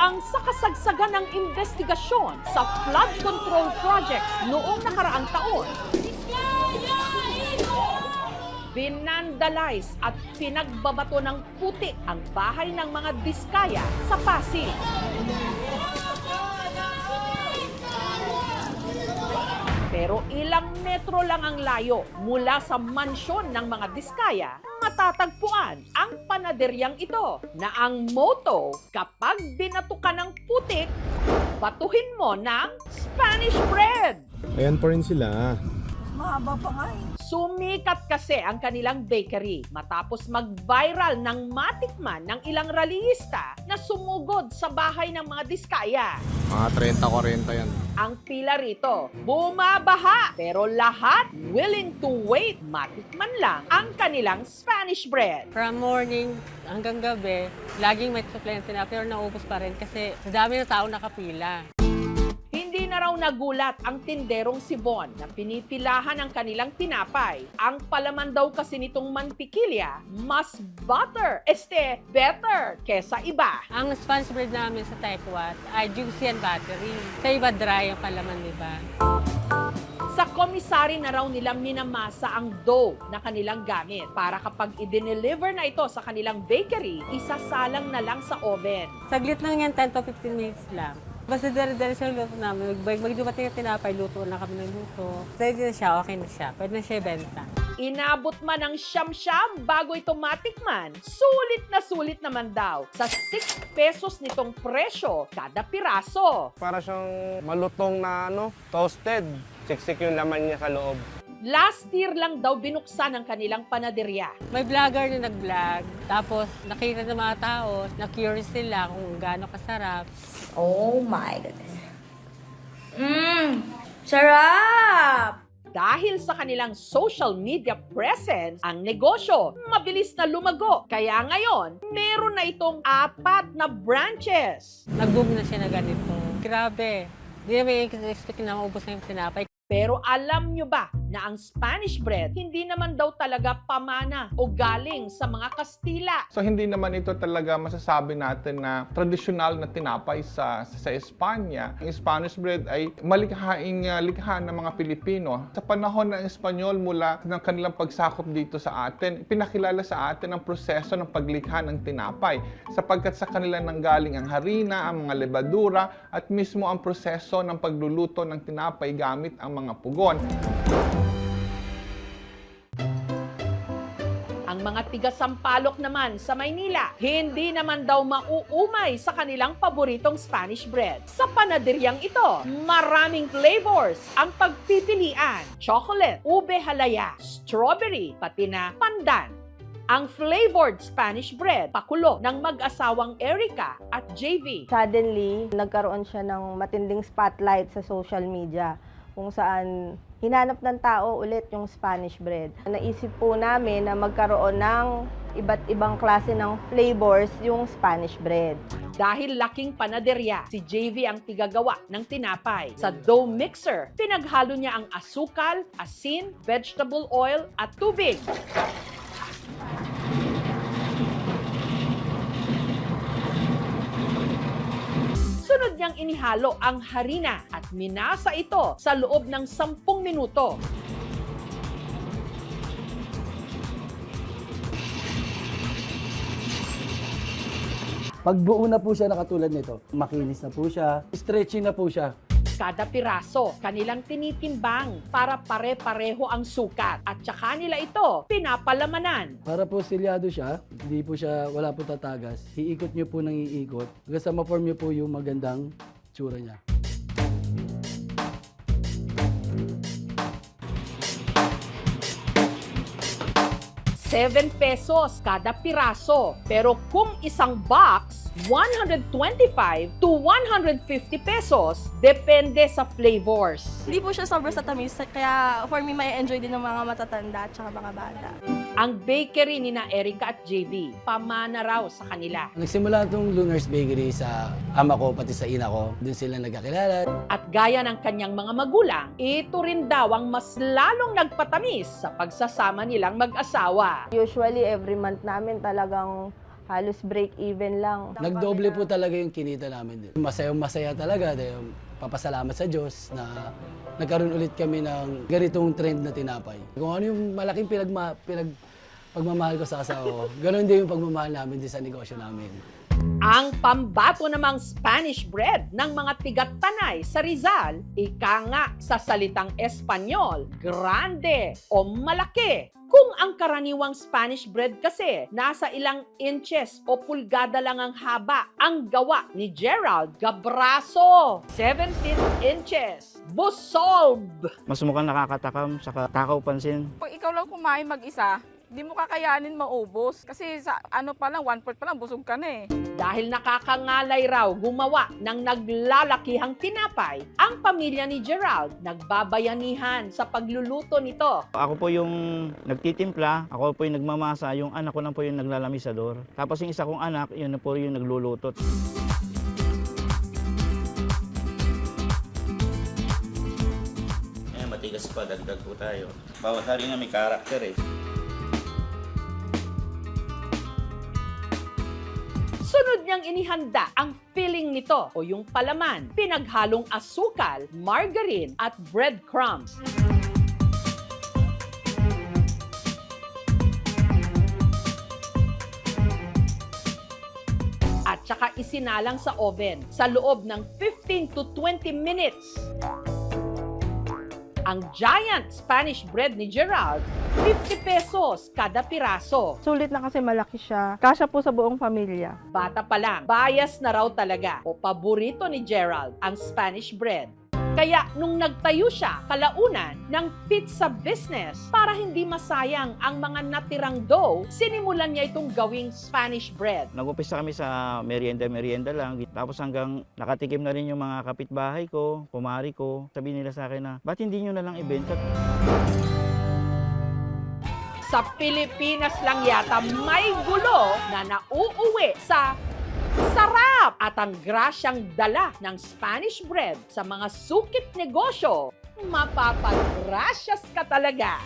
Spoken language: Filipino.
ang sakasagsagan ng investigasyon sa flood control projects noong nakaraang taon. Binandalize at pinagbabato ng putik ang bahay ng mga Diskaya sa Pasig. Pero ilang metro lang ang layo mula sa mansyon ng mga Diskaya, matatagpuan ang panaderyang ito na ang motto, kapag binato ka ng putik, batuhin mo ng Spanish bread. Ayan pa rin sila. Mahaba pa nga eh. Sumikat kasi ang kanilang bakery matapos mag-viral ng matikman ng ilang rallyista na sumugod sa bahay ng mga Diskaya. Mga 30-40 yan. Ang pila rito, bumabaha, pero lahat willing to wait matikman lang ang kanilang Spanish bread. From morning hanggang gabi, laging may supply ng tinapay pero naubos pa rin kasi sa dami ng tao nakapila. Hindi na raw nagulat ang tinderong si Bon na pinipilahan ang kanilang tinapay. Ang palaman daw kasi nitong mantikilya, mas better kesa iba. Ang Spanish bread namin sa Taiwan ay juicy and buttery. Sa iba dry ang palaman, di ba? Sa komisari na raw nila minamasa ang dough na kanilang gamit para kapag i-deliver na ito sa kanilang bakery, isasalang na lang sa oven. Saglit lang yan, 10 to 15 minutes lang. Basta dari-dari sa luto namin. Magdumating yung tinapay, luto na kami ng luto. Ready na siya, okay na siya. Pwede na siya ibenta. Inabot man ng siyam-siyam bago ito matikman, sulit naman daw sa 6 pesos nitong presyo kada piraso. Para siyang malutong na toasted. Siksik yung laman niya sa loob. Last year lang daw binuksan ang kanilang panaderya. May vlogger na nag-vlog, tapos nakita ng mga tao, na-curious sila kung gaano kasarap. Oh my goodness. Sarap! Dahil sa kanilang social media presence, ang negosyo mabilis na lumago. Kaya ngayon, meron na itong 4 na branches. Nag-boom na siya na ganito. Grabe. Hindi namin expect na maubos na yung tinapay. Pero alam nyo ba na ang Spanish bread hindi naman daw talaga pamana o galing sa mga Kastila? So hindi naman ito talaga masasabi natin na tradisyonal na tinapay sa Espanya. Ang Spanish bread ay likha ng mga Pilipino. Sa panahon ng Espanyol mula ng kanilang pagsakop dito sa atin, pinakilala sa atin ang proseso ng paglikha ng tinapay sapagkat sa kanila nanggaling ang harina, ang mga lebadura at mismo ang proseso ng pagluluto ng tinapay gamit ang mga pugon. Ang mga tiga-Sampaloc naman sa Maynila, hindi naman daw mauumay sa kanilang paboritong Spanish bread. Sa panaderyang ito, maraming flavors ang pagpipilian. Chocolate, ube halaya, strawberry, pati na pandan. Ang flavored Spanish bread, pakulo ng mag-asawang Erica at JV. Suddenly, nagkaroon siya ng matinding spotlight sa social media kung saan hinanap ng tao ulit yung Spanish bread. Naisip po namin na magkaroon ng iba't ibang klase ng flavors yung Spanish bread. Dahil laking panaderya, si JV ang tigagawa ng tinapay. Sa dough mixer, pinaghalo niya ang asukal, asin, vegetable oil at tubig. Sunod niyang inihalo ang harina at minasa ito sa loob ng 10 minuto. Pag buo na po siya na katulad nito, makinis na po siya, stretchy na po siya. Kada piraso, kanilang tinitimbang para pare-pareho ang sukat at saka nila ito pinapalamanan. Para po selyado siya, hindi po siya, wala po tatagas. Iikot niyo po ng iikot hanggang sa ma-form niyo po yung magandang tsura niya. ₱7 kada piraso. Pero kung isang box, 125 to 150 pesos, depende sa flavors. Hindi po siya sobrang sa tamis, kaya for me, may enjoy din ng mga matatanda at saka mga bata. Ang bakery ni na Erica at JV, pamana raw sa kanila. Nagsimula itong Lunar's Bakery sa ama ko, pati sa ina ko. Doon sila nagkakilala. At gaya ng kanyang mga magulang, ito rin daw ang mas lalong nagpatamis sa pagsasama nilang mag-asawa. Usually, every month namin talagang Halos break even lang. Nagdoble po talaga yung kinita namin din. Masaya talaga dahil papasalamat sa Diyos na nagkaroon ulit kami ng ganitong trend na tinapay. Kung ano yung malaking pagmamahal ko sa asawa ko, ganoon din yung pagmamahal namin din sa negosyo namin. Ang pambato namang Spanish bread ng mga tigat-Tanay sa Rizal, ika nga sa salitang Espanyol, grande o malaki. Kung ang karaniwang Spanish bread kasi nasa ilang inches o pulgada lang ang haba, ang gawa ni Gerald Gabraso, 17 inches. Busolb! Mas mukhang nakakatakam, saka takaw pansin. Pag ikaw lang kumain mag-isa, di mo kakayanin maubos. Kasi sa ano pa lang, 1/4 pa lang, busog ka na eh. Dahil nakakangalay raw gumawa ng naglalakihang tinapay, ang pamilya ni Gerald nagbabayanihan sa pagluluto nito. Ako po yung nagtitimpla, ako po yung nagmamasa, yung anak ko lang po yung naglalamisador. Tapos yung isa kong anak, yun na po yung naglulutot. Matigas pa, dagdag po tayo. Bawat hari nga may karakter eh. Sunod niyang inihanda ang filling nito o yung palaman, pinaghalong asukal, margarine at breadcrumbs. At saka isinalang sa oven sa loob ng 15 to 20 minutes. Ang giant Spanish bread ni Gerald, 50 pesos kada piraso. Sulit na kasi malaki siya. Kasya po sa buong pamilya. Bata pa lang, bias na raw talaga o paborito ni Gerald ang Spanish bread. Kaya nung nagtayo siya kalaunan ng pizza business para hindi masayang ang mga natirang dough, sinimulan niya itong gawing Spanish bread. Nag-umpisa kami sa merienda lang. Tapos hanggang nakatikim na rin yung mga kapitbahay ko, kumari ko. Sabihin nila sa akin na, ba't hindi nyo na lang ibenta? Sa Pilipinas lang yata may gulo na nauuwi sa sarap at ang grasyang dala ng Spanish bread sa mga sukit negosyo. Mapapagrasyas ka talaga!